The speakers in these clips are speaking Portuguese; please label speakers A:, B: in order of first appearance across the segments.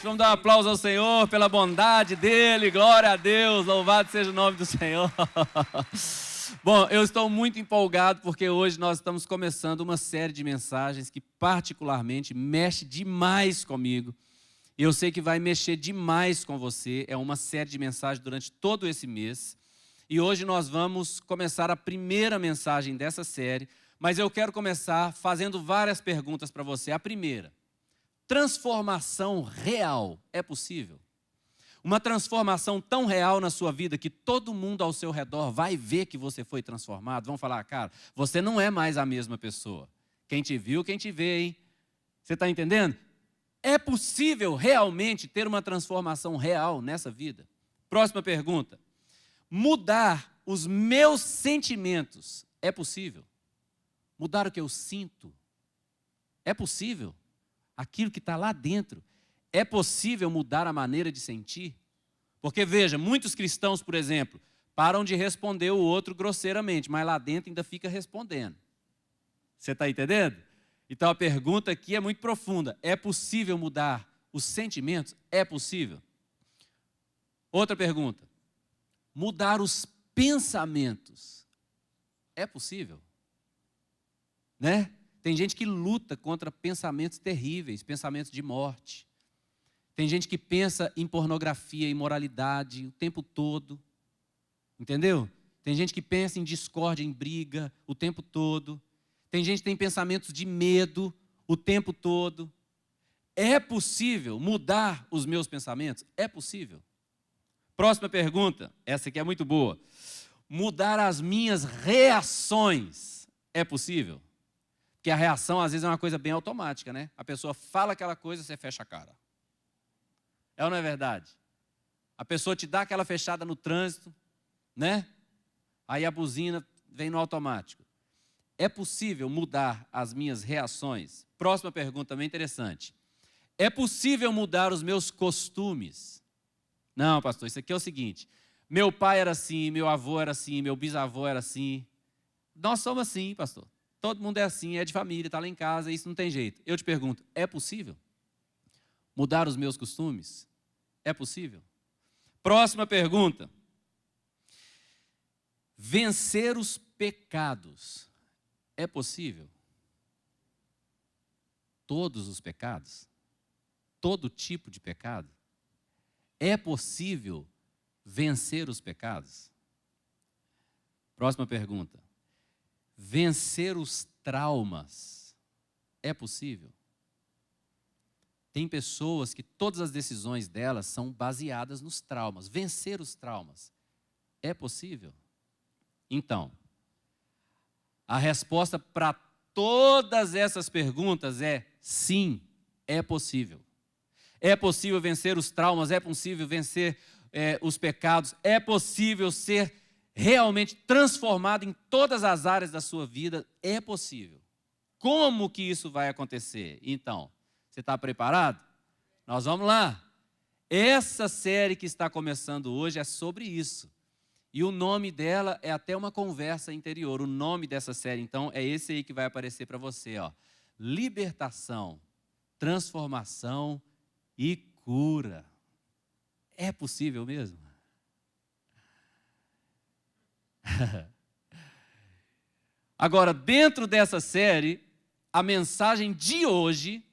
A: Vamos dar um aplauso ao Senhor pela bondade dEle, glória a Deus, louvado seja o nome do Senhor. Bom, eu estou muito empolgado porque hoje nós estamos começando uma série de mensagens que particularmente mexe demais comigo. E eu sei que vai mexer demais com você, é uma série de mensagens durante todo esse mês. E hoje nós vamos começar a primeira mensagem dessa série, mas eu quero começar fazendo várias perguntas para você. A primeira: transformação real é possível? Uma transformação tão real na sua vida que todo mundo ao seu redor vai ver que você foi transformado. Vão falar, cara, você não é mais a mesma pessoa. Quem te viu, quem te vê, hein? Você está entendendo? É possível realmente ter uma transformação real nessa vida? Próxima pergunta: mudar os meus sentimentos é possível? Mudar o que eu sinto é possível? Aquilo que está lá dentro, é possível mudar a maneira de sentir? Porque veja, muitos cristãos, por exemplo, param de responder o outro grosseiramente, mas lá dentro ainda fica respondendo. Você está entendendo? Então a pergunta aqui é muito profunda. É possível mudar os sentimentos? É possível. Outra pergunta: mudar os pensamentos é possível? Né? Tem gente que luta contra pensamentos terríveis, pensamentos de morte. Tem gente que pensa em pornografia, imoralidade o tempo todo. Entendeu? Tem gente que pensa em discórdia, em briga o tempo todo. Tem gente que tem pensamentos de medo o tempo todo. É possível mudar os meus pensamentos? É possível. Próxima pergunta, essa aqui é muito boa. Mudar as minhas reações é possível? Porque a reação, às vezes, é uma coisa bem automática, né? A pessoa fala aquela coisa, você fecha a cara. É ou não é verdade? A pessoa te dá aquela fechada no trânsito, né? Aí a buzina vem no automático. É possível mudar as minhas reações? Próxima pergunta, também interessante. É possível mudar os meus costumes? Não, pastor, isso aqui é o seguinte. Meu pai era assim, meu avô era assim, meu bisavô era assim. Nós somos assim, pastor. Todo mundo é assim, é de família, está lá em casa, isso não tem jeito. Eu te pergunto, é possível mudar os meus costumes? É possível? Próxima pergunta. Vencer os pecados é possível? Todos os pecados? Todo tipo de pecado? É possível vencer os pecados? Próxima pergunta. Vencer os traumas é possível? Tem pessoas que todas as decisões delas são baseadas nos traumas. Vencer os traumas é possível? Então, a resposta para todas essas perguntas é sim, é possível. É possível vencer os traumas, é possível vencer os pecados, é possível ser realmente transformado em todas as áreas da sua vida, é possível. Como que isso vai acontecer? Então, você está preparado? Nós vamos lá. Essa série que está começando hoje é sobre isso. E o nome dela é até uma conversa interior. O nome dessa série, então, é esse aí que vai aparecer para você, ó. Libertação, transformação e cura. É possível mesmo? Agora, dentro dessa série, a mensagem de hoje,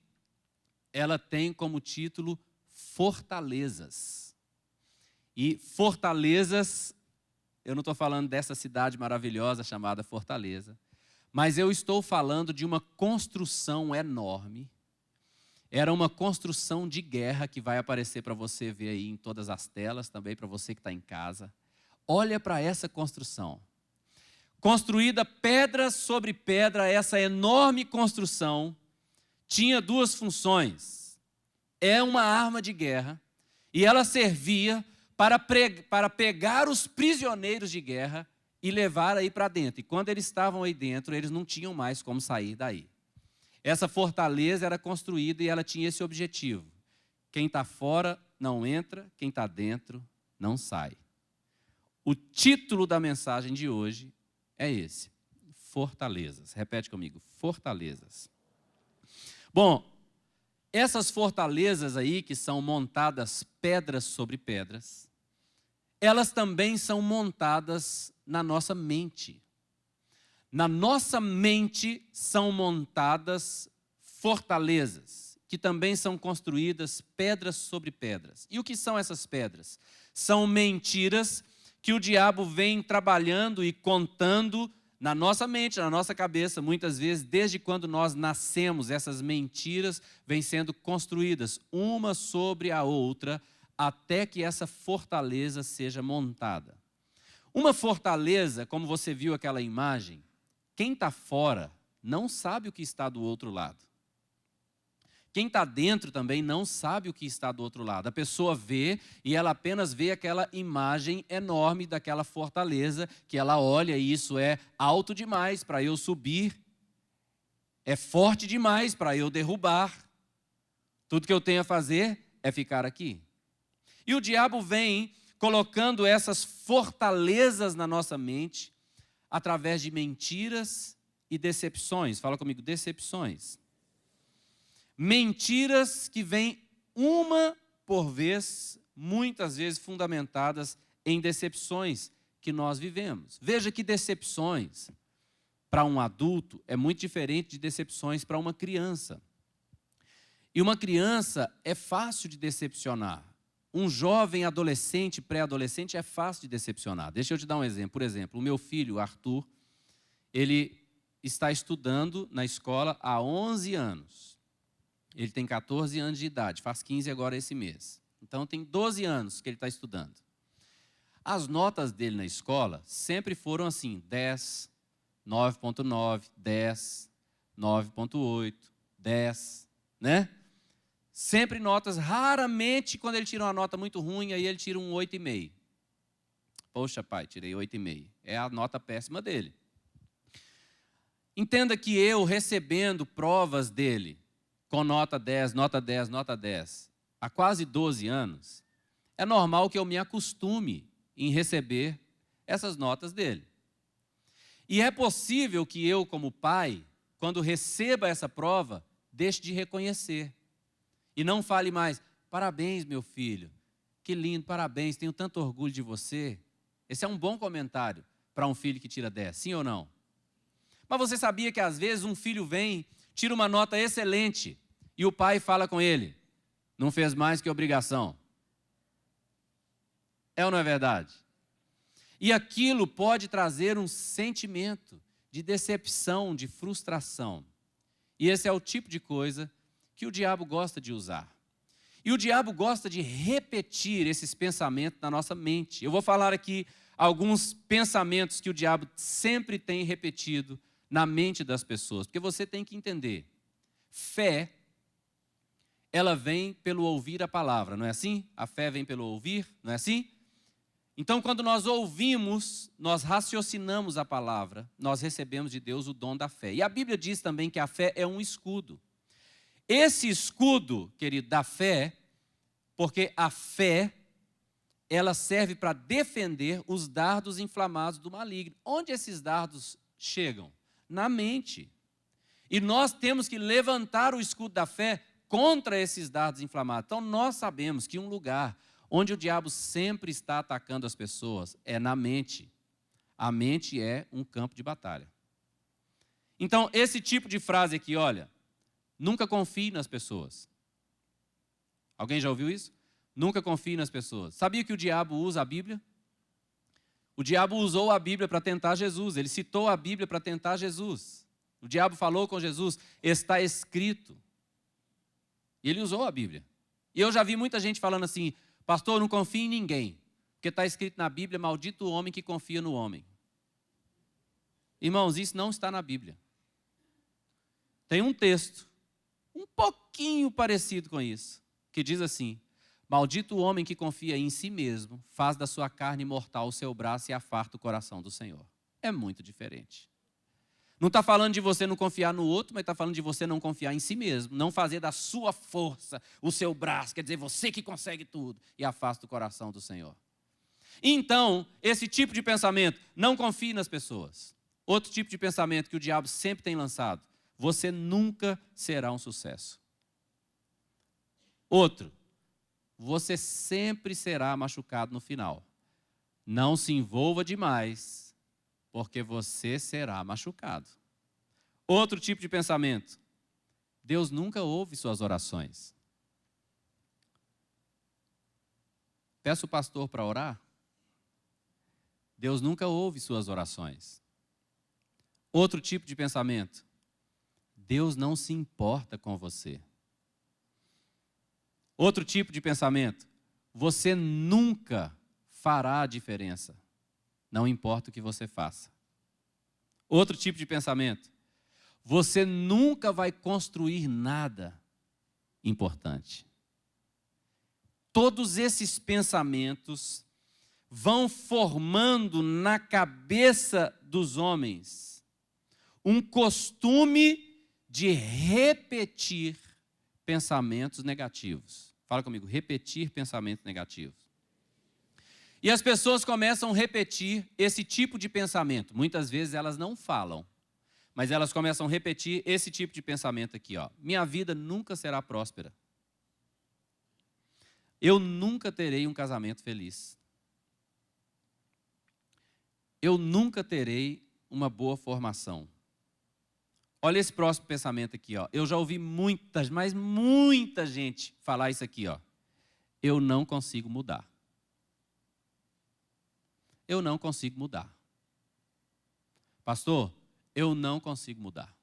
A: ela tem como título Fortalezas. E fortalezas, eu não estou falando dessa cidade maravilhosa chamada Fortaleza, mas eu estou falando de uma construção enorme. Era uma construção de guerra que vai aparecer para você ver aí em todas as telas, também para você que está em casa. Olha para essa construção. Construída pedra sobre pedra, essa enorme construção tinha duas funções. É uma arma de guerra e ela servia para pegar os prisioneiros de guerra e levar aí para dentro. E quando eles estavam aí dentro, eles não tinham mais como sair daí. Essa fortaleza era construída e ela tinha esse objetivo. Quem está fora não entra, quem está dentro não sai. O título da mensagem de hoje é esse: Fortalezas. Repete comigo: Fortalezas. Bom, essas fortalezas aí, que são montadas pedras sobre pedras, elas também são montadas na nossa mente. Na nossa mente são montadas fortalezas, que também são construídas pedras sobre pedras. E o que são essas pedras? São mentiras que o diabo vem trabalhando e contando na nossa mente, na nossa cabeça, muitas vezes, desde quando nós nascemos, essas mentiras vêm sendo construídas uma sobre a outra, até que essa fortaleza seja montada. Uma fortaleza, como você viu aquela imagem, quem está fora não sabe o que está do outro lado. Quem está dentro também não sabe o que está do outro lado. A pessoa vê e ela apenas vê aquela imagem enorme daquela fortaleza, que ela olha e isso é alto demais para eu subir, é forte demais para eu derrubar. Tudo que eu tenho a fazer é ficar aqui. E o diabo vem colocando essas fortalezas na nossa mente, através de mentiras e decepções. Fala comigo, decepções. Mentiras que vêm uma por vez, muitas vezes fundamentadas em decepções que nós vivemos. Veja que decepções para um adulto é muito diferente de decepções para uma criança. E uma criança é fácil de decepcionar. Um jovem adolescente, pré-adolescente, é fácil de decepcionar. Deixa eu te dar um exemplo. Por exemplo, o meu filho, Arthur, ele está estudando na escola há 11 anos. Ele tem 14 anos de idade, faz 15 agora esse mês. Então, tem 12 anos que ele está estudando. As notas dele na escola sempre foram assim, 10, 9.9, 10, 9.8, 10, né? Sempre notas, raramente quando ele tira uma nota muito ruim, aí ele tira um 8,5. Poxa, pai, tirei 8,5. É a nota péssima dele. Entenda que eu, recebendo provas dele, com nota 10, nota 10, nota 10, há quase 12 anos, é normal que eu me acostume em receber essas notas dele. E é possível que eu, como pai, quando receba essa prova, deixe de reconhecer. E não fale mais, parabéns, meu filho, que lindo, parabéns, tenho tanto orgulho de você. Esse é um bom comentário para um filho que tira 10, sim ou não? Mas você sabia que às vezes um filho vem, tira uma nota excelente, e o pai fala com ele, não fez mais que obrigação. É ou não é verdade? E aquilo pode trazer um sentimento de decepção, de frustração. E esse é o tipo de coisa que o diabo gosta de usar. E o diabo gosta de repetir esses pensamentos na nossa mente. Eu vou falar aqui alguns pensamentos que o diabo sempre tem repetido na mente das pessoas. Porque você tem que entender, fé, ela vem pelo ouvir a palavra, não é assim? A fé vem pelo ouvir, não é assim? Então, quando nós ouvimos, nós raciocinamos a palavra, nós recebemos de Deus o dom da fé. E a Bíblia diz também que a fé é um escudo. Esse escudo, querido, da fé, porque a fé, ela serve para defender os dardos inflamados do maligno. Onde esses dardos chegam? Na mente. E nós temos que levantar o escudo da fé contra esses dardos inflamados. Então, nós sabemos que um lugar onde o diabo sempre está atacando as pessoas é na mente. A mente é um campo de batalha. Então, esse tipo de frase aqui, olha, nunca confie nas pessoas. Alguém já ouviu isso? Nunca confie nas pessoas. Sabia que o diabo usa a Bíblia? O diabo usou a Bíblia para tentar Jesus. Ele citou a Bíblia para tentar Jesus. O diabo falou com Jesus, está escrito. E ele usou a Bíblia. E eu já vi muita gente falando assim, pastor, não confie em ninguém, porque está escrito na Bíblia, maldito o homem que confia no homem. Irmãos, isso não está na Bíblia. Tem um texto, um pouquinho parecido com isso, que diz assim, maldito o homem que confia em si mesmo, faz da sua carne mortal o seu braço e afarta o coração do Senhor. É muito diferente. Não está falando de você não confiar no outro, mas está falando de você não confiar em si mesmo. Não fazer da sua força o seu braço. Quer dizer, você que consegue tudo. E afasta o coração do Senhor. Então, esse tipo de pensamento, não confie nas pessoas. Outro tipo de pensamento que o diabo sempre tem lançado. Você nunca será um sucesso. Outro, você sempre será machucado no final. Não se envolva demais, porque você será machucado. Outro tipo de pensamento, Deus nunca ouve suas orações. Peço o pastor para orar. Deus nunca ouve suas orações. Outro tipo de pensamento, Deus não se importa com você. Outro tipo de pensamento, você nunca fará a diferença, não importa o que você faça. Outro tipo de pensamento, você nunca vai construir nada importante. Todos esses pensamentos vão formando na cabeça dos homens um costume de repetir pensamentos negativos. Fala comigo, repetir pensamentos negativos. E as pessoas começam a repetir esse tipo de pensamento. Muitas vezes elas não falam, mas elas começam a repetir esse tipo de pensamento aqui, ó. Minha vida nunca será próspera. Eu nunca terei um casamento feliz. Eu nunca terei uma boa formação. Olha esse próximo pensamento aqui, ó. Eu já ouvi mas muita gente falar isso aqui, ó. Eu não consigo mudar. Eu não consigo mudar. Pastor, eu não consigo mudar.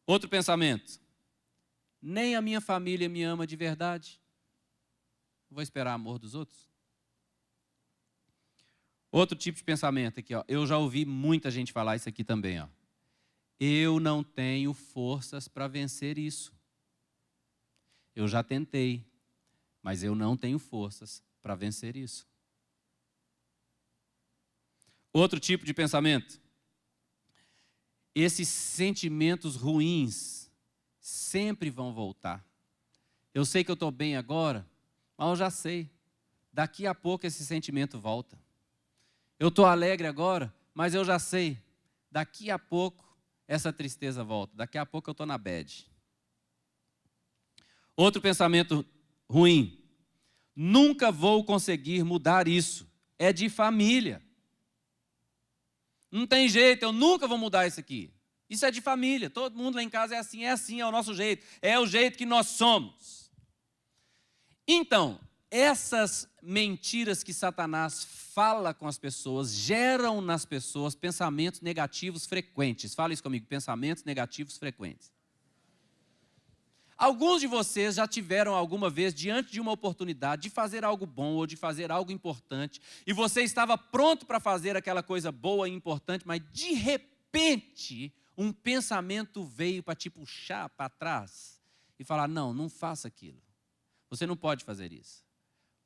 A: Outro pensamento. Nem a minha família me ama de verdade. Vou esperar amor dos outros? Outro tipo de pensamento aqui, ó. Eu já ouvi muita gente falar isso aqui também, ó. Eu não tenho forças para vencer isso. Eu já tentei, mas eu não tenho forças para vencer isso. Outro tipo de pensamento. Esses sentimentos ruins sempre vão voltar. Eu sei que eu estou bem agora, mas eu já sei. Daqui a pouco esse sentimento volta. Eu estou alegre agora, mas eu já sei. Daqui a pouco essa tristeza volta. Daqui a pouco eu estou na bad. Outro pensamento ruim. Nunca vou conseguir mudar isso. É de família. Não tem jeito, eu nunca vou mudar isso aqui. Isso é de família, todo mundo lá em casa é assim, é o nosso jeito. É o jeito que nós somos. Então, essas mentiras que Satanás fala com as pessoas, geram nas pessoas pensamentos negativos frequentes. Fala isso comigo, pensamentos negativos frequentes. Alguns de vocês já tiveram alguma vez diante de uma oportunidade de fazer algo bom ou de fazer algo importante, e você estava pronto para fazer aquela coisa boa e importante, mas de repente um pensamento veio para te puxar para trás e falar, não faça aquilo. Você não pode fazer isso.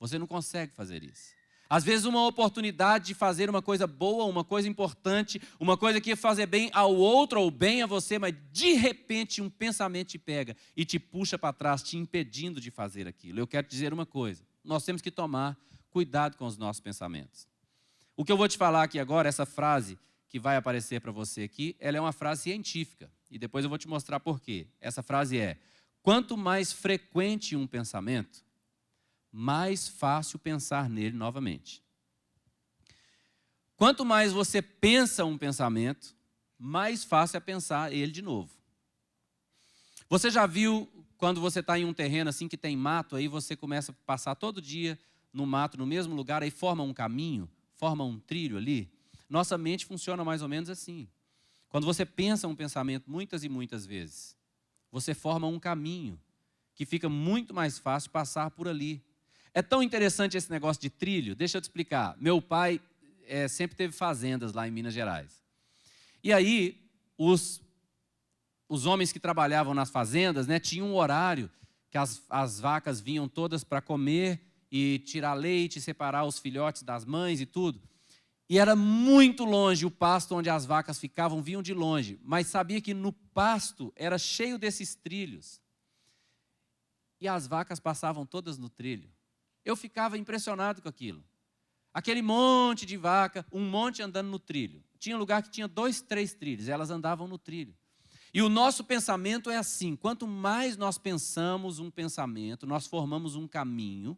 A: Você não consegue fazer isso. Às vezes uma oportunidade de fazer uma coisa boa, uma coisa importante, uma coisa que ia fazer bem ao outro ou bem a você, mas de repente um pensamento te pega e te puxa para trás, te impedindo de fazer aquilo. Eu quero te dizer uma coisa, nós temos que tomar cuidado com os nossos pensamentos. O que eu vou te falar aqui agora, essa frase que vai aparecer para você aqui, ela é uma frase científica e depois eu vou te mostrar por quê. Essa frase é, quanto mais frequente um pensamento, mais fácil pensar nele novamente. Quanto mais você pensa um pensamento, mais fácil é pensar ele de novo. Você já viu quando você está em um terreno assim que tem mato, aí você começa a passar todo dia no mato, no mesmo lugar, aí forma um caminho, forma um trilho ali? Nossa mente funciona mais ou menos assim. Quando você pensa um pensamento muitas e muitas vezes, você forma um caminho que fica muito mais fácil passar por ali. É tão interessante esse negócio de trilho, deixa eu te explicar. Meu pai sempre teve fazendas lá em Minas Gerais. E aí, os homens que trabalhavam nas fazendas, né, tinham um horário que as vacas vinham todas para comer e tirar leite, separar os filhotes das mães e tudo. E era muito longe o pasto onde as vacas ficavam, vinham de longe. Mas sabia que no pasto era cheio desses trilhos. E as vacas passavam todas no trilho. Eu ficava impressionado com aquilo. Aquele monte de vaca, um monte andando no trilho. Tinha lugar que tinha 2, 3 trilhos, elas andavam no trilho. E o nosso pensamento é assim: quanto mais nós pensamos um pensamento, nós formamos um caminho,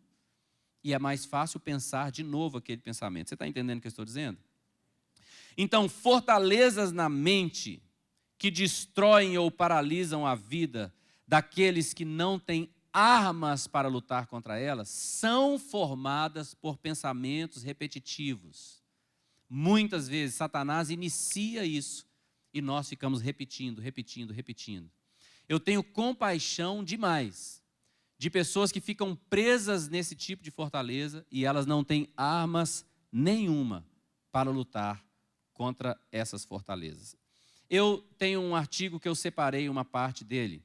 A: e é mais fácil pensar de novo aquele pensamento. Você está entendendo o que eu estou dizendo? Então, fortalezas na mente que destroem ou paralisam a vida daqueles que não têm armas para lutar contra elas, são formadas por pensamentos repetitivos. Muitas vezes, Satanás inicia isso e nós ficamos repetindo. Eu tenho compaixão demais de pessoas que ficam presas nesse tipo de fortaleza e elas não têm armas nenhuma para lutar contra essas fortalezas. Eu tenho um artigo que eu separei uma parte dele,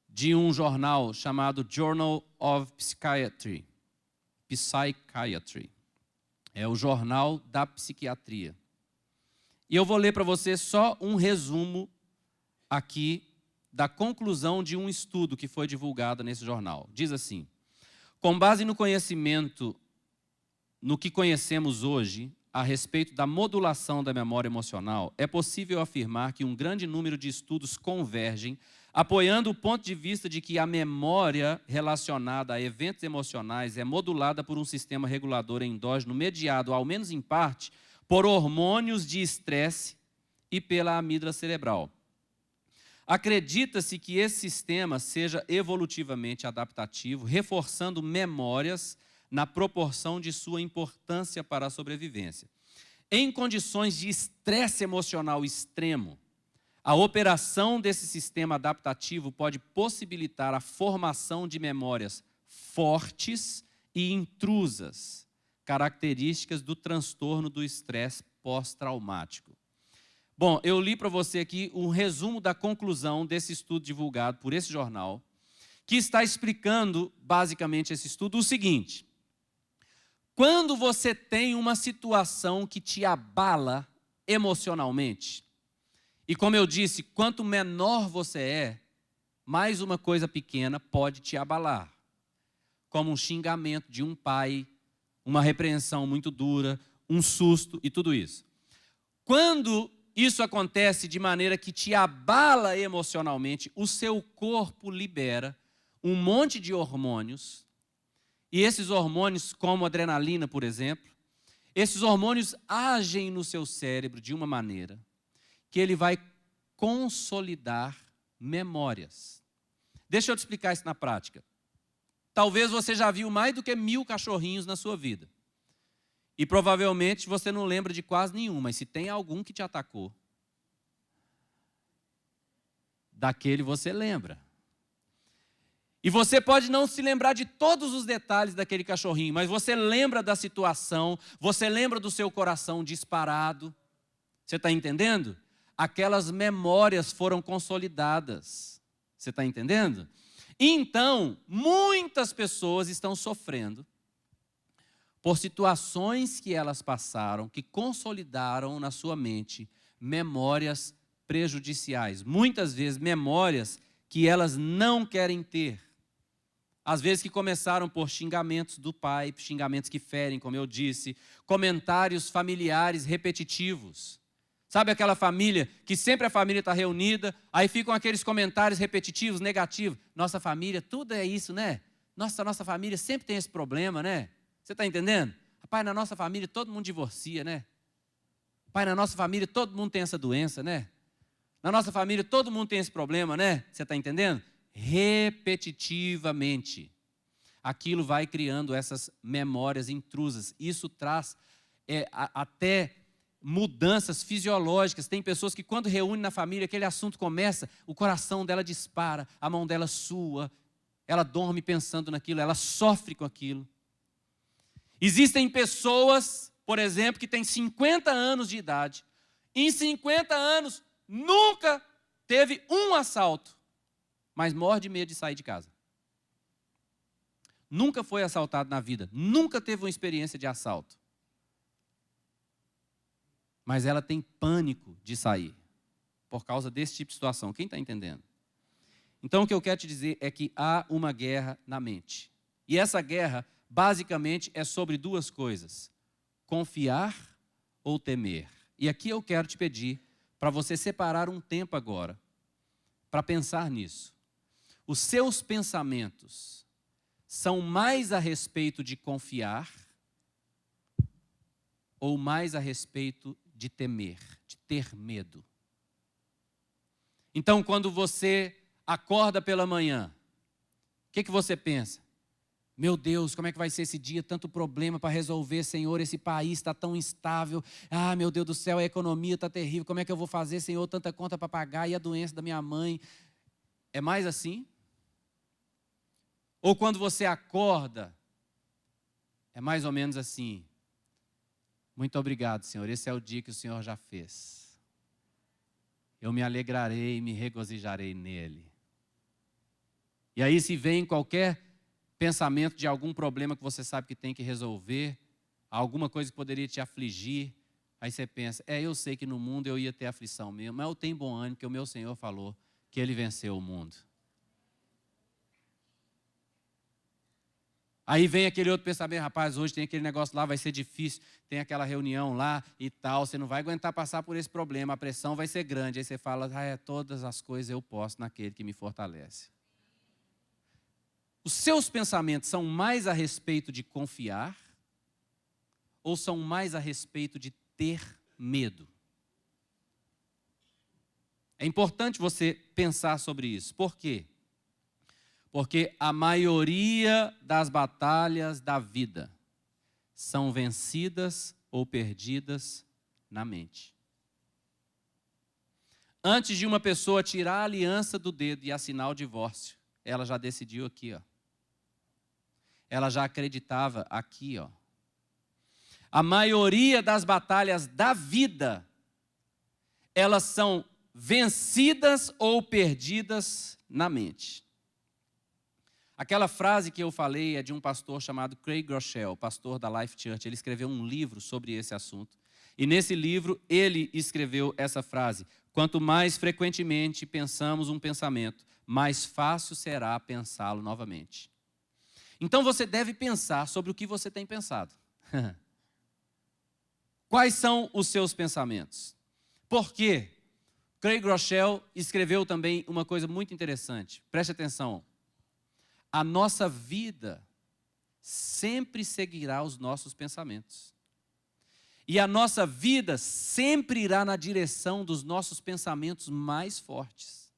A: de um jornal chamado Journal of Psychiatry. É o jornal da psiquiatria. E eu vou ler para você só um resumo aqui da conclusão de um estudo que foi divulgado nesse jornal. Diz assim: com base no conhecimento, no que conhecemos hoje, a respeito da modulação da memória emocional, é possível afirmar que um grande número de estudos convergem, apoiando o ponto de vista de que a memória relacionada a eventos emocionais é modulada por um sistema regulador endógeno mediado, ao menos em parte, por hormônios de estresse e pela amígdala cerebral. Acredita-se que esse sistema seja evolutivamente adaptativo, reforçando memórias na proporção de sua importância para a sobrevivência. Em condições de estresse emocional extremo, a operação desse sistema adaptativo pode possibilitar a formação de memórias fortes e intrusas, características do transtorno do estresse pós-traumático. Bom, eu li para você aqui um resumo da conclusão desse estudo divulgado por esse jornal, que está explicando, basicamente, esse estudo, o seguinte: quando você tem uma situação que te abala emocionalmente, e como eu disse, quanto menor você é, mais uma coisa pequena pode te abalar, como um xingamento de um pai, uma repreensão muito dura, um susto e tudo isso. Quando isso acontece de maneira que te abala emocionalmente, o seu corpo libera um monte de hormônios, e esses hormônios, como adrenalina, por exemplo, esses hormônios agem no seu cérebro de uma maneira que ele vai consolidar memórias. Deixa eu te explicar isso na prática. Talvez você já viu mais do que 1000 cachorrinhos na sua vida. E provavelmente você não lembra de quase nenhum, mas se tem algum que te atacou, daquele você lembra. E você pode não se lembrar de todos os detalhes daquele cachorrinho, mas você lembra da situação, você lembra do seu coração disparado. Você está entendendo? Aquelas memórias foram consolidadas. Você está entendendo? Então, muitas pessoas estão sofrendo por situações que elas passaram, que consolidaram na sua mente memórias prejudiciais. Muitas vezes, memórias que elas não querem ter. Às vezes que começaram por xingamentos do pai, xingamentos que ferem, como eu disse, comentários familiares repetitivos. Sabe aquela família que sempre a família está reunida, aí ficam aqueles comentários repetitivos, negativos. Nossa família, tudo é isso, né? Nossa família sempre tem esse problema, né? Você está entendendo? Rapaz, na nossa família todo mundo divorcia, né? Pai, na nossa família todo mundo tem essa doença, né? Na nossa família todo mundo tem esse problema, né? Você está entendendo? Repetitivamente. Aquilo vai criando essas memórias intrusas. Isso traz até mudanças fisiológicas. Tem pessoas que quando reúnem na família, aquele assunto começa, o coração dela dispara, a mão dela sua, ela dorme pensando naquilo, ela sofre com aquilo. Existem pessoas, por exemplo, que têm 50 anos de idade. Em 50 anos, nunca teve um assalto, mas morre de medo de sair de casa. Nunca foi assaltado na vida, nunca teve uma experiência de assalto. Mas ela tem pânico de sair, por causa desse tipo de situação. Quem está entendendo? Então, o que eu quero te dizer é que há uma guerra na mente. E essa guerra, basicamente, é sobre duas coisas: confiar ou temer. E aqui eu quero te pedir para você separar um tempo agora, para pensar nisso. Os seus pensamentos são mais a respeito de confiar ou mais a respeito de temer, de ter medo? Então, quando você acorda pela manhã, o que você pensa? Meu Deus, como é que vai ser esse dia? Tanto problema para resolver, Senhor, esse país está tão instável. Ah, meu Deus do céu, a economia está terrível. Como é que eu vou fazer, Senhor? Tanta conta para pagar e a doença da minha mãe. É mais assim? Ou quando você acorda, é mais ou menos assim. Muito obrigado, Senhor, esse é o dia que o Senhor já fez. Eu me alegrarei e me regozijarei nele. E aí, se vem qualquer pensamento de algum problema que você sabe que tem que resolver, alguma coisa que poderia te afligir, aí você pensa, eu sei que no mundo eu ia ter aflição mesmo, mas eu tenho bom ânimo, porque o meu Senhor falou que Ele venceu o mundo. Aí vem aquele outro pensamento, rapaz, hoje tem aquele negócio lá, vai ser difícil, tem aquela reunião lá e tal, você não vai aguentar passar por esse problema, a pressão vai ser grande. Aí você fala, todas as coisas eu posso naquele que me fortalece. Os seus pensamentos são mais a respeito de confiar ou são mais a respeito de ter medo? É importante você pensar sobre isso. Por quê? Porque a maioria das batalhas da vida são vencidas ou perdidas na mente. Antes de uma pessoa tirar a aliança do dedo e assinar o divórcio, ela já decidiu aqui, ó. Ela já acreditava aqui, ó. A maioria das batalhas da vida, elas são vencidas ou perdidas na mente. Aquela frase que eu falei é de um pastor chamado Craig Groeschel, pastor da Life Church. Ele escreveu um livro sobre esse assunto. E nesse livro, ele escreveu essa frase: quanto mais frequentemente pensamos um pensamento, mais fácil será pensá-lo novamente. Então você deve pensar sobre o que você tem pensado. Quais são os seus pensamentos? Por quê? Craig Groeschel escreveu também uma coisa muito interessante. Preste atenção. A nossa vida sempre seguirá os nossos pensamentos. E a nossa vida sempre irá na direção dos nossos pensamentos mais fortes.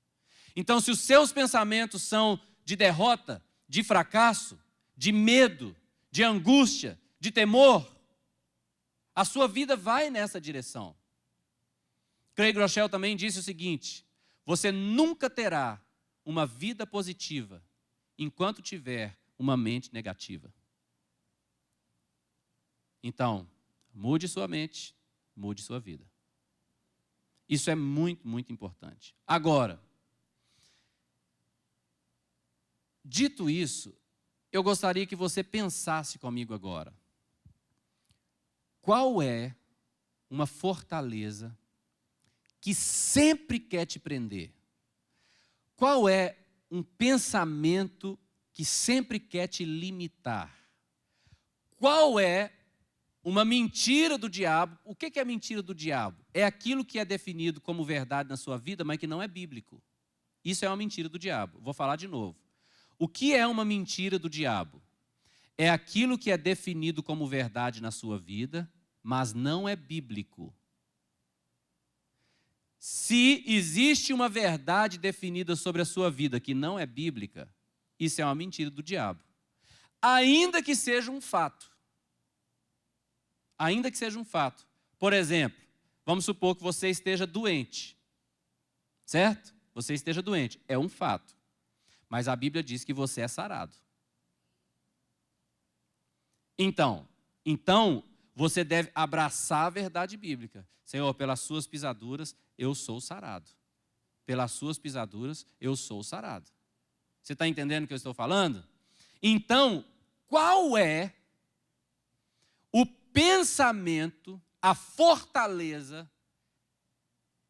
A: Então, se os seus pensamentos são de derrota, de fracasso, de medo, de angústia, de temor, a sua vida vai nessa direção. Craig Groeschel também disse o seguinte: você nunca terá uma vida positiva enquanto tiver uma mente negativa. Então, mude sua mente, mude sua vida. Isso é muito, muito importante. Agora, dito isso, eu gostaria que você pensasse comigo agora. Qual é uma fortaleza que sempre quer te prender? Qual é um pensamento que sempre quer te limitar? Qual é uma mentira do diabo? O que é mentira do diabo? É aquilo que é definido como verdade na sua vida, mas que não é bíblico. Isso é uma mentira do diabo. Vou falar de novo. O que é uma mentira do diabo? É aquilo que é definido como verdade na sua vida, mas não é bíblico. Se existe uma verdade definida sobre a sua vida que não é bíblica, isso é uma mentira do diabo. Ainda que seja um fato. Ainda que seja um fato. Por exemplo, vamos supor que você esteja doente. Certo? Você esteja doente. É um fato. Mas a Bíblia diz que você é sarado. Então, você deve abraçar a verdade bíblica. Senhor, pelas suas pisaduras, eu sou sarado. Pelas suas pisaduras, eu sou sarado. Você está entendendo o que eu estou falando? Então, qual é o pensamento, a fortaleza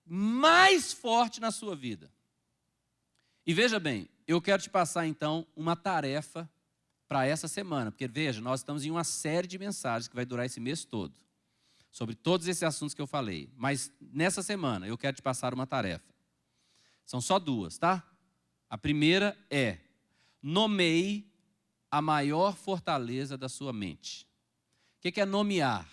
A: mais forte na sua vida? E veja bem, eu quero te passar então uma tarefa para essa semana. Porque veja, nós estamos em uma série de mensagens que vai durar esse mês todo. sobre todos esses assuntos que eu falei. Mas nessa semana eu quero te passar uma tarefa. São só duas, tá? A primeira é: nomeie a maior fortaleza da sua mente. O que é nomear?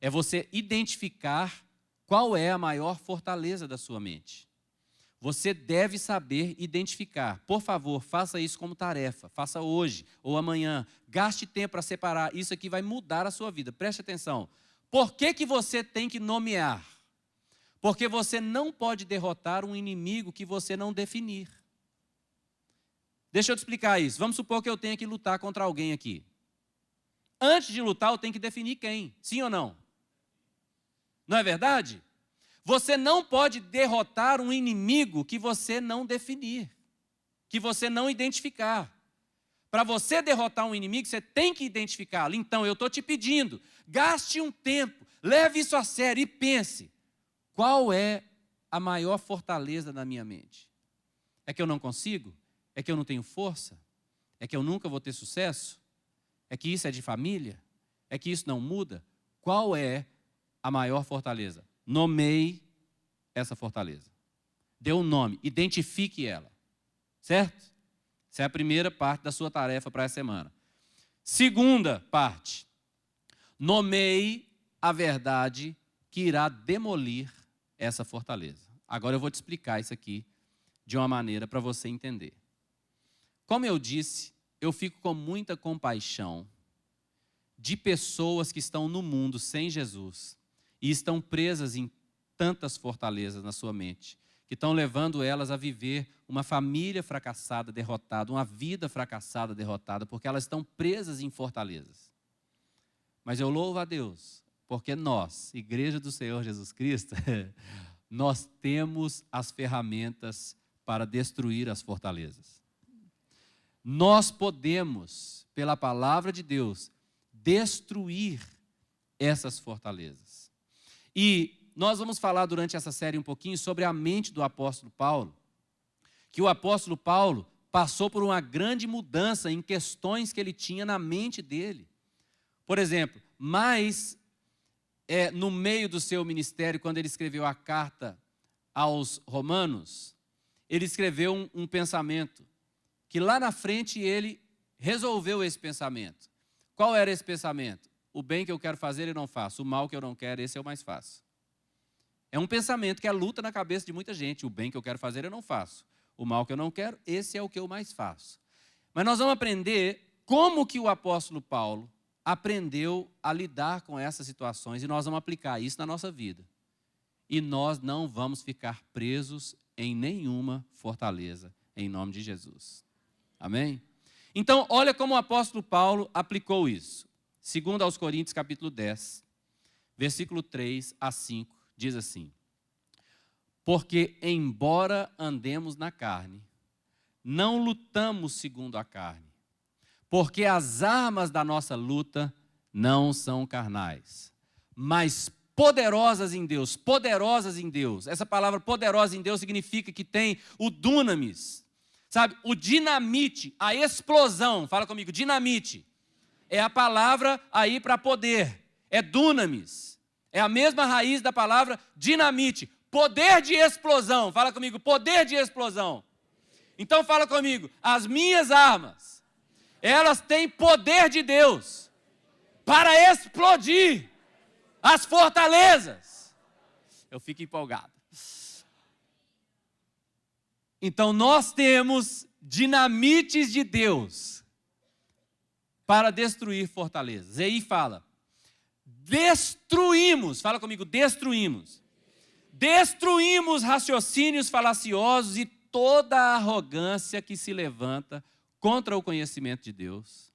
A: É você identificar qual é a maior fortaleza da sua mente. Você deve saber identificar. Por favor, faça isso como tarefa. Faça hoje ou amanhã. Gaste tempo para separar. Isso aqui vai mudar a sua vida. Preste atenção. Por que você tem que nomear? Porque você não pode derrotar um inimigo que você não definir. Deixa eu te explicar isso. Vamos supor que eu tenha que lutar contra alguém aqui. Antes de lutar, eu tenho que definir quem. Sim ou não? Não é verdade? Você não pode derrotar um inimigo que você não definir, que você não identificar. Para você derrotar um inimigo, você tem que identificá-lo. Então, eu estou te pedindo, gaste um tempo, leve isso a sério e pense: qual é a maior fortaleza da minha mente? É que eu não consigo? É que eu não tenho força? É que eu nunca vou ter sucesso? É que isso é de família? É que isso não muda? Qual é a maior fortaleza? Nomeie essa fortaleza. Dê um nome, identifique ela. Certo? Essa é a primeira parte da sua tarefa para essa semana. Segunda parte: nomeie a verdade que irá demolir essa fortaleza. Agora eu vou te explicar isso aqui de uma maneira para você entender. Como eu disse, eu fico com muita compaixão de pessoas que estão no mundo sem Jesus e estão presas em tantas fortalezas na sua mente, que estão levando elas a viver uma família fracassada, derrotada, uma vida fracassada, derrotada, porque elas estão presas em fortalezas. Mas eu louvo a Deus, porque nós, Igreja do Senhor Jesus Cristo, nós temos as ferramentas para destruir as fortalezas. Nós podemos, pela palavra de Deus, destruir essas fortalezas. E nós vamos falar durante essa série um pouquinho sobre a mente do apóstolo Paulo, que o apóstolo Paulo passou por uma grande mudança em questões que ele tinha na mente dele. Por exemplo, no meio do seu ministério, quando ele escreveu a carta aos Romanos, ele escreveu um pensamento, que lá na frente ele resolveu esse pensamento. Qual era esse pensamento? O bem que eu quero fazer eu não faço, o mal que eu não quero, esse eu mais faço. É um pensamento que é luta na cabeça de muita gente. O bem que eu quero fazer eu não faço, o mal que eu não quero, esse é o que eu mais faço. Mas nós vamos aprender como que o apóstolo Paulo aprendeu a lidar com essas situações e nós vamos aplicar isso na nossa vida. E nós não vamos ficar presos em nenhuma fortaleza, em nome de Jesus. Amém? Então, olha como o apóstolo Paulo aplicou isso. Segundo aos Coríntios, capítulo 10, versículo 3 a 5, diz assim: porque embora andemos na carne, não lutamos segundo a carne, porque as armas da nossa luta não são carnais, mas poderosas em Deus, poderosas em Deus. Essa palavra poderosa em Deus significa que tem o dunamis, sabe? O dinamite, a explosão. Fala comigo, dinamite. É a palavra aí para poder. É dunamis. É a mesma raiz da palavra dinamite. Poder de explosão. Fala comigo, poder de explosão. Então fala comigo, as minhas armas, elas têm poder de Deus para explodir as fortalezas. Eu fico empolgado. Então nós temos dinamites de Deus para destruir fortalezas. E aí fala, destruímos, fala comigo, destruímos. Destruímos raciocínios falaciosos e toda a arrogância que se levanta contra o conhecimento de Deus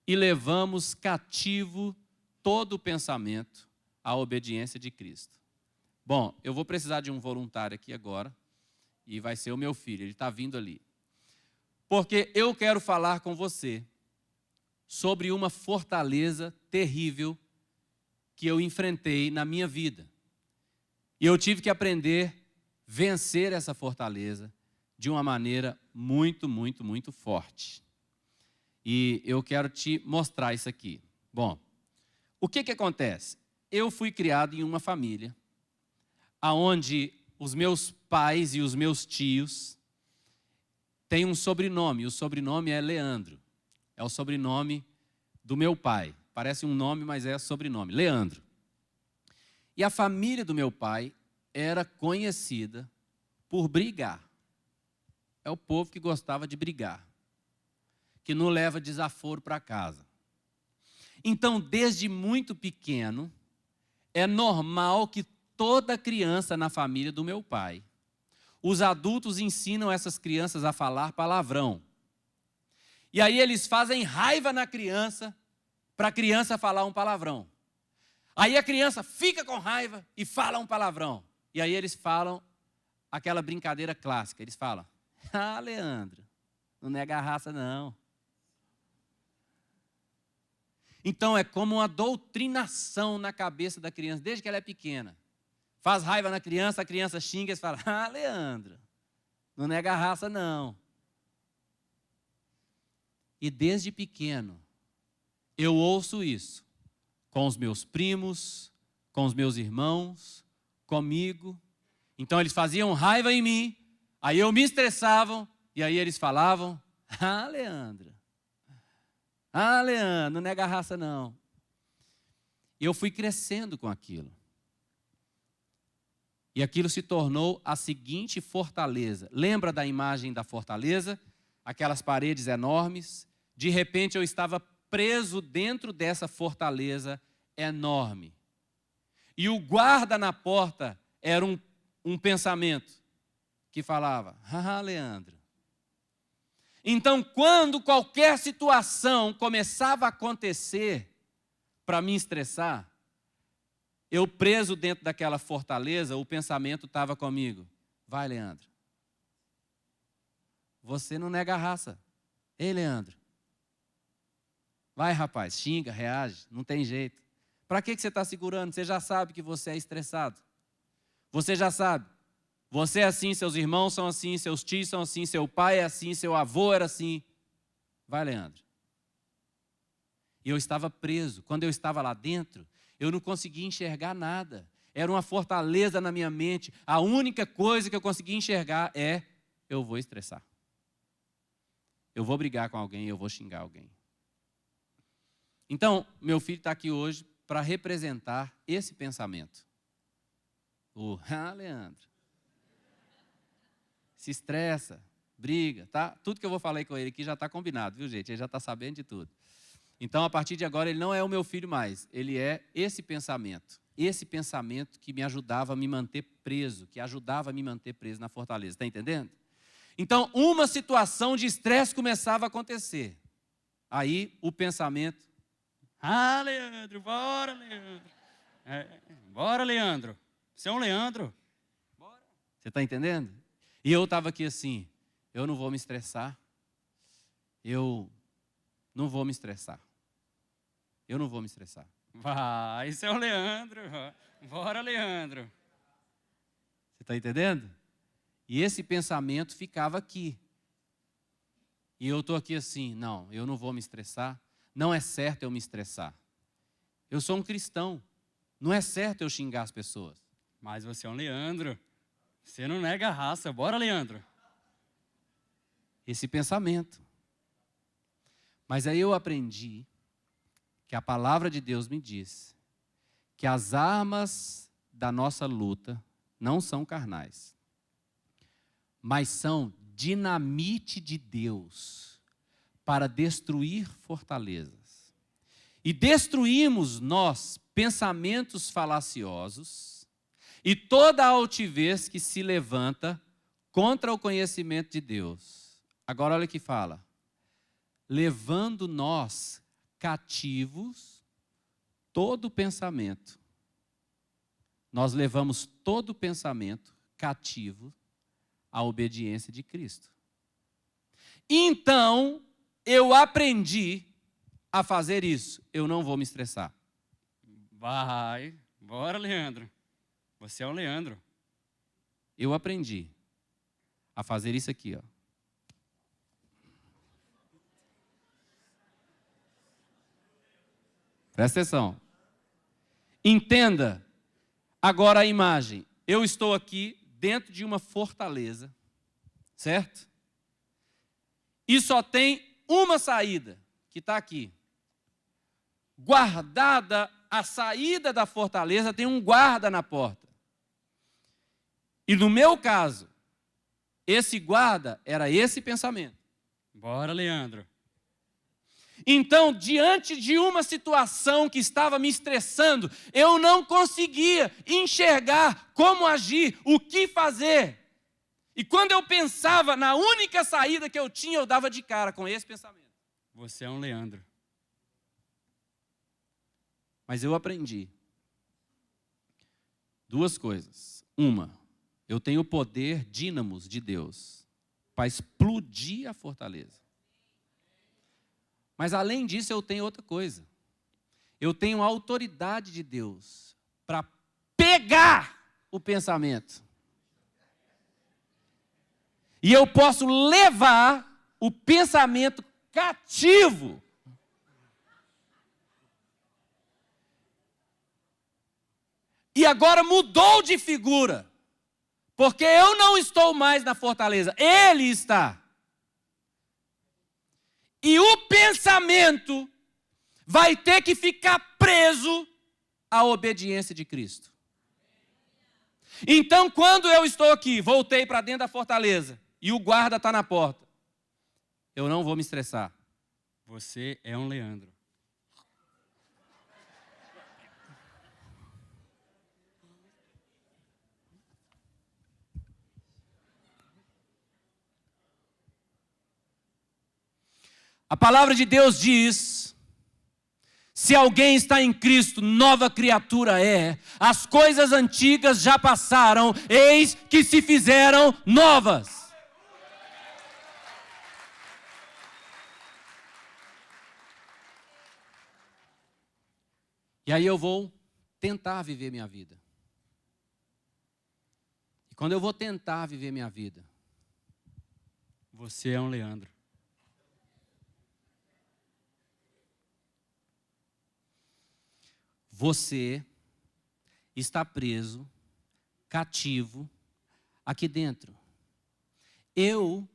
A: e levamos cativo todo o pensamento à obediência de Cristo. Bom, eu vou precisar de um voluntário aqui agora e vai ser o meu filho, ele está vindo ali. Porque eu quero falar com você sobre uma fortaleza terrível que eu enfrentei na minha vida. E eu tive que aprender a vencer essa fortaleza de uma maneira muito, muito, muito forte. E eu quero te mostrar isso aqui. Bom, o que acontece? eu fui criado em uma família onde os meus pais e os meus tios têm um sobrenome. O sobrenome é Leandro. É o sobrenome do meu pai. Parece um nome, mas é sobrenome. Leandro. E a família do meu pai era conhecida por brigar. É o povo que gostava de brigar, que não leva desaforo para casa. Então, desde muito pequeno, é normal que toda criança na família do meu pai, os adultos ensinam essas crianças a falar palavrão. E aí eles fazem raiva na criança, para a criança falar um palavrão. Aí a criança fica com raiva e fala um palavrão. E aí eles falam aquela brincadeira clássica. Eles falam, ah, Leandro, não nega a raça não. Então é como uma doutrinação na cabeça da criança, desde que ela é pequena. Faz raiva na criança, a criança xinga e eles falam, ah, Leandro, não nega a raça não. E desde pequeno, eu ouço isso com os meus primos, com os meus irmãos, comigo. Então eles faziam raiva em mim, aí eu me estressavam, e aí eles falavam, ah, Leandro, não nega a raça não. E eu fui crescendo com aquilo. E aquilo se tornou a seguinte fortaleza. Lembra da imagem da fortaleza? Aquelas paredes enormes. De repente eu estava preso dentro dessa fortaleza enorme. E o guarda na porta era um pensamento que falava, ah, Leandro. Então, quando qualquer situação começava a acontecer para me estressar, eu preso dentro daquela fortaleza, o pensamento estava comigo. Vai, Leandro. Você não nega a raça. Ei, Leandro. Vai, rapaz, xinga, reage, não tem jeito. Para que você está segurando? Você já sabe que você é estressado. Você já sabe. Você é assim, seus irmãos são assim, seus tios são assim, seu pai é assim, seu avô era assim. Vai, Leandro. E eu estava preso. Quando eu estava lá dentro, eu não conseguia enxergar nada. Era uma fortaleza na minha mente. A única coisa que eu conseguia enxergar é, eu vou estressar. Eu vou brigar com alguém, eu vou xingar alguém. Então, meu filho está aqui hoje para representar esse pensamento. Leandro. Se estressa, briga, tá? Tudo que eu vou falar com ele aqui já está combinado, viu, gente? Ele já está sabendo de tudo. Então, a partir de agora, ele não é o meu filho mais. Ele é esse pensamento que me ajudava a me manter preso, que ajudava a me manter preso na fortaleza. Está entendendo? Então, uma situação de estresse começava a acontecer. Aí, o pensamento,
B: ah, Leandro, bora, Leandro. Bora, Leandro. Você é um Leandro. Bora.
A: Você está entendendo? E eu estava aqui assim, eu não vou me estressar. Eu não vou me estressar. Eu não vou me estressar.
B: Vai, você é um Leandro. Bora, Leandro.
A: Você está entendendo? E esse pensamento ficava aqui. E eu estou aqui assim, não, eu não vou me estressar. Não é certo eu me estressar. Eu sou um cristão. Não é certo eu xingar as pessoas.
B: Mas você é um Leandro. Você não nega a raça. Bora, Leandro.
A: Esse pensamento. Mas aí eu aprendi que a palavra de Deus me diz que as armas da nossa luta não são carnais, mas são dinamite de Deus para destruir fortalezas. E destruímos nós pensamentos falaciosos e toda a altivez que se levanta contra o conhecimento de Deus. Agora olha o que fala. Levando nós cativos todo pensamento. Nós levamos todo pensamento cativo à obediência de Cristo. Então, eu aprendi a fazer isso. Eu não vou me estressar.
B: Vai, bora, Leandro. Você é um Leandro.
A: Eu aprendi a fazer isso aqui, ó. Presta atenção. Entenda agora a imagem. Eu estou aqui dentro de uma fortaleza, certo? E só tem uma saída, que está aqui. Guardada a saída da fortaleza, tem um guarda na porta. E no meu caso, esse guarda era esse pensamento.
B: Bora, Leandro.
A: Então, diante de uma situação que estava me estressando, eu não conseguia enxergar como agir, o que fazer. E quando eu pensava na única saída que eu tinha, eu dava de cara com esse pensamento.
B: Você é um Leandro.
A: Mas eu aprendi duas coisas. Uma, eu tenho o poder dínamos de Deus para explodir a fortaleza. Mas além disso, eu tenho outra coisa. Eu tenho a autoridade de Deus para pegar o pensamento. E eu posso levar o pensamento cativo. E agora mudou de figura. Porque eu não estou mais na fortaleza, Ele está. E o pensamento vai ter que ficar preso à obediência de Cristo. Então, quando eu estou aqui, voltei para dentro da fortaleza, e o guarda está na porta, eu não vou me estressar.
B: Você é um Leandro.
A: A palavra de Deus diz: se alguém está em Cristo, nova criatura é. As coisas antigas já passaram, eis que se fizeram novas. E aí eu vou tentar viver minha vida. E quando eu vou tentar viver minha vida,
B: você é um Leandro.
A: Você está preso, cativo, aqui dentro. Eu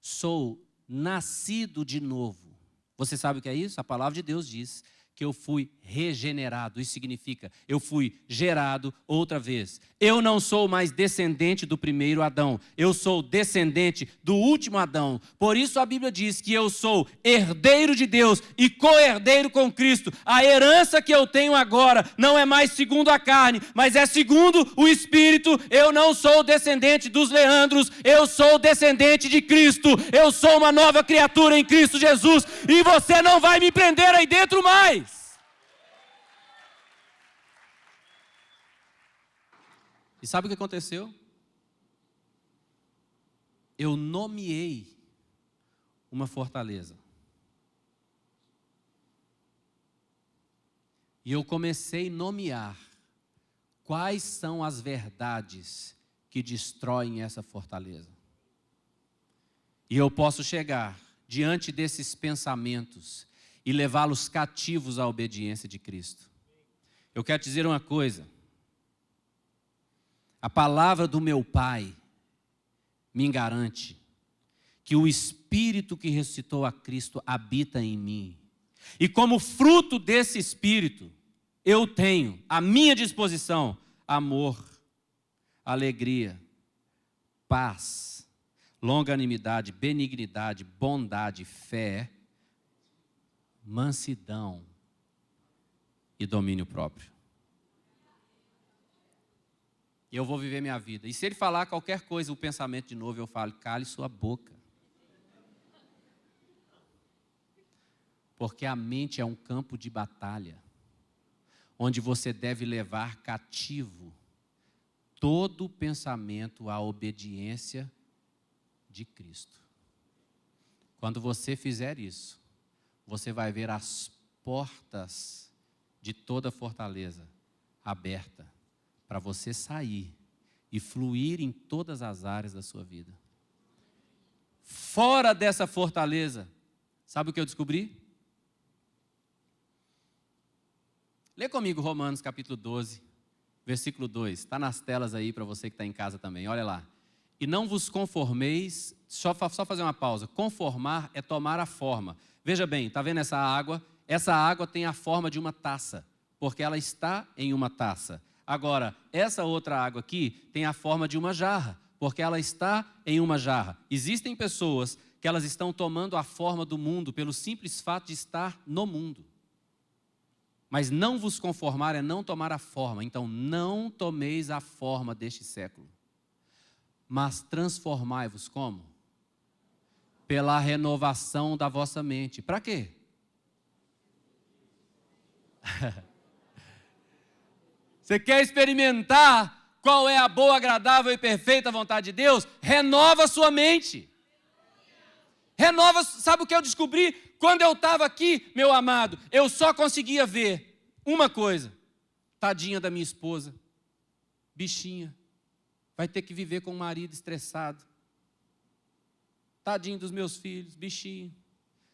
A: sou nascido de novo. Você sabe o que é isso? A palavra de Deus diz que eu fui regenerado. Isso significa, eu fui gerado outra vez. Eu não sou mais descendente do primeiro Adão. Eu sou descendente do último Adão. Por isso a Bíblia diz que eu sou herdeiro de Deus e co-herdeiro com Cristo. A herança que eu tenho agora não é mais segundo a carne, mas é segundo o Espírito. Eu não sou descendente dos Leandros, eu sou descendente de Cristo. Eu sou uma nova criatura em Cristo Jesus e você não vai me prender aí dentro mais. E sabe o que aconteceu? Eu nomeei uma fortaleza. E eu comecei a nomear quais são as verdades que destroem essa fortaleza. E eu posso chegar diante desses pensamentos e levá-los cativos à obediência de Cristo. Eu quero te dizer uma coisa. A palavra do meu Pai me garante que o Espírito que ressuscitou a Cristo habita em mim. E como fruto desse Espírito, eu tenho à minha disposição amor, alegria, paz, longanimidade, benignidade, bondade, fé, mansidão e domínio próprio. E eu vou viver minha vida. E se ele falar qualquer coisa, o pensamento de novo, eu falo, cale sua boca. Porque a mente é um campo de batalha, onde você deve levar cativo todo pensamento à obediência de Cristo. Quando você fizer isso, você vai ver as portas de toda fortaleza abertas para você sair e fluir em todas as áreas da sua vida. Fora dessa fortaleza, sabe o que eu descobri? Lê comigo Romanos capítulo 12, versículo 2. Está nas telas aí para você que está em casa também. Olha lá. E não vos conformeis, só fazer uma pausa. Conformar é tomar a forma. Veja bem, está vendo essa água? Essa água tem a forma de uma taça, porque ela está em uma taça. Agora, essa outra água aqui tem a forma de uma jarra, porque ela está em uma jarra. Existem pessoas que elas estão tomando a forma do mundo pelo simples fato de estar no mundo. Mas não vos conformar é não tomar a forma. Então, não tomeis a forma deste século. Mas transformai-vos como? Pela renovação da vossa mente. Para quê? Você quer experimentar qual é a boa, agradável e perfeita vontade de Deus? Renova a sua mente. Renova, sabe o que eu descobri? Quando eu estava aqui, meu amado, eu só conseguia ver uma coisa. Tadinha da minha esposa, bichinha, vai ter que viver com um marido estressado. Tadinho dos meus filhos, bichinho,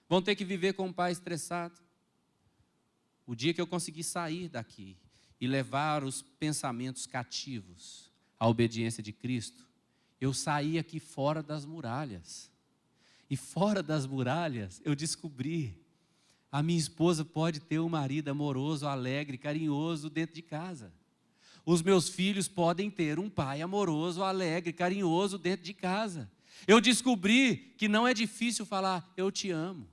A: vão ter que viver com um pai estressado. O dia que eu consegui sair daqui e levar os pensamentos cativos à obediência de Cristo, eu saí aqui fora das muralhas. E fora das muralhas, eu descobri, a minha esposa pode ter um marido amoroso, alegre, carinhoso dentro de casa. Os meus filhos podem ter um pai amoroso, alegre, carinhoso dentro de casa. Eu descobri que não é difícil falar, eu te amo.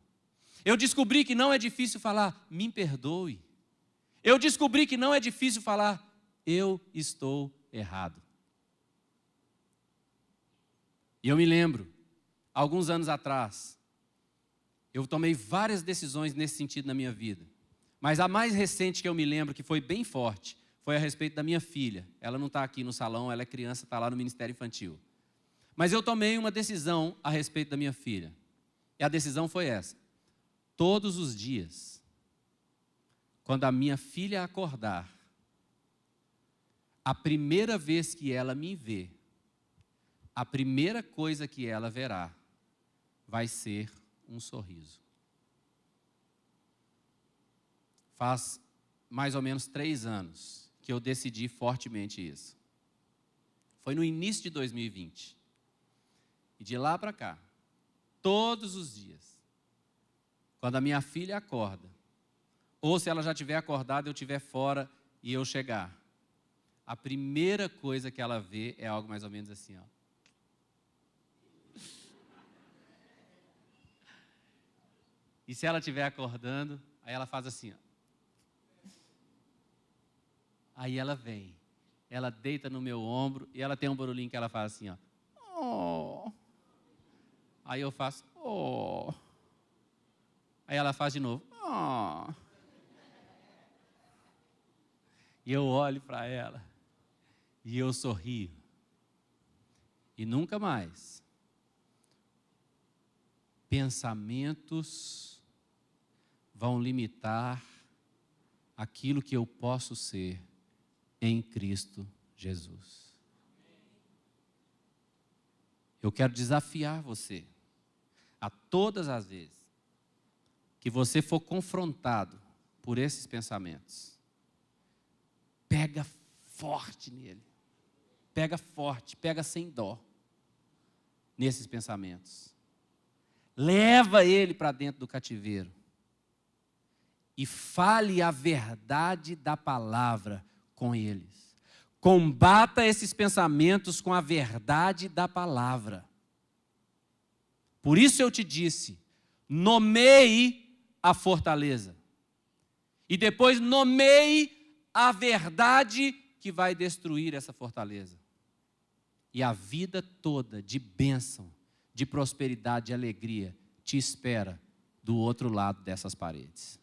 A: Eu descobri que não é difícil falar, me perdoe. Eu descobri que não é difícil falar, eu estou errado. E eu me lembro, alguns anos atrás, eu tomei várias decisões nesse sentido na minha vida. Mas a mais recente que eu me lembro, que foi bem forte, foi a respeito da minha filha. Ela não está aqui no salão, ela é criança, está lá no Ministério Infantil. Mas eu tomei uma decisão a respeito da minha filha. E a decisão foi essa. Todos os dias, quando a minha filha acordar, a primeira vez que ela me vê, a primeira coisa que ela verá vai ser um sorriso. Faz mais ou menos 3 anos que eu decidi fortemente isso. Foi no início de 2020. E de lá para cá, todos os dias, quando a minha filha acorda, ou se ela já tiver acordado, eu estiver fora e eu chegar, a primeira coisa que ela vê é algo mais ou menos assim, ó. E se ela estiver acordando, aí ela faz assim, ó. Aí ela vem, ela deita no meu ombro e ela tem um barulhinho que ela faz assim, ó. Oh. Aí eu faço, oh. Aí ela faz de novo, oh. E eu olho para ela e eu sorrio. E nunca mais pensamentos vão limitar aquilo que eu posso ser em Cristo Jesus. Eu quero desafiar você a todas as vezes que você for confrontado por esses pensamentos, pega forte nele, pega forte, pega sem dó nesses pensamentos, leva ele para dentro do cativeiro e fale a verdade da palavra com eles. Combata esses pensamentos com a verdade da palavra. Por isso eu te disse, nomeie a fortaleza. E depois nomeie a verdade que vai destruir essa fortaleza. E a vida toda de bênção, de prosperidade e alegria te espera do outro lado dessas paredes.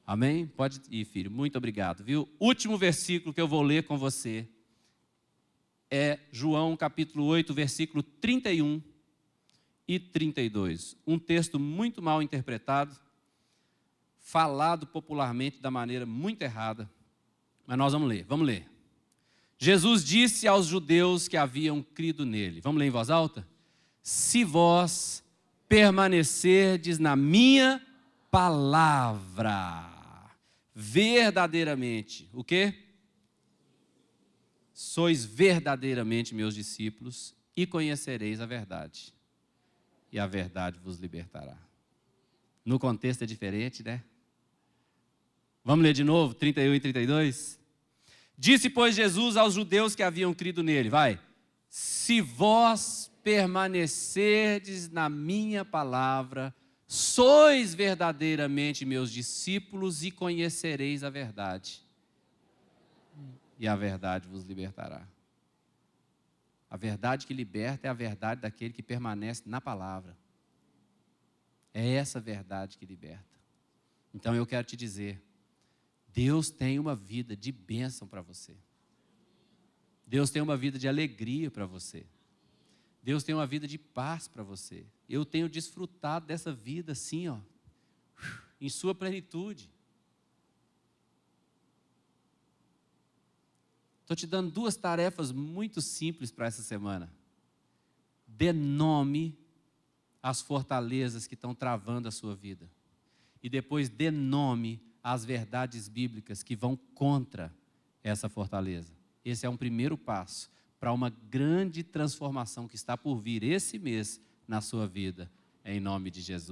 A: Amém? Pode ir, filho. Muito obrigado, viu? Último versículo que eu vou ler com você é João capítulo 8, versículo 31 e 32. Um texto muito mal interpretado, falado popularmente da maneira muito errada. Mas nós vamos ler, vamos ler. Jesus disse aos judeus que haviam crido nele. Vamos ler em voz alta? Se vós permanecerdes na minha palavra, verdadeiramente, o quê? Sois verdadeiramente meus discípulos e conhecereis a verdade. E a verdade vos libertará. No contexto é diferente, né? Vamos ler de novo, 31 e 32? Disse, pois, Jesus aos judeus que haviam crido nele, vai. Se vós permanecerdes na minha palavra, sois verdadeiramente meus discípulos e conhecereis a verdade. E a verdade vos libertará. A verdade que liberta é a verdade daquele que permanece na palavra. É essa verdade que liberta. Então eu quero te dizer, Deus tem uma vida de bênção para você. Deus tem uma vida de alegria para você. Deus tem uma vida de paz para você. Eu tenho desfrutado dessa vida assim, ó, em sua plenitude. Estou te dando 2 tarefas muito simples para essa semana. Dê nome às fortalezas que estão travando a sua vida. E depois dê nome às verdades bíblicas que vão contra essa fortaleza. Esse é um primeiro passo para uma grande transformação que está por vir esse mês na sua vida, em nome de Jesus.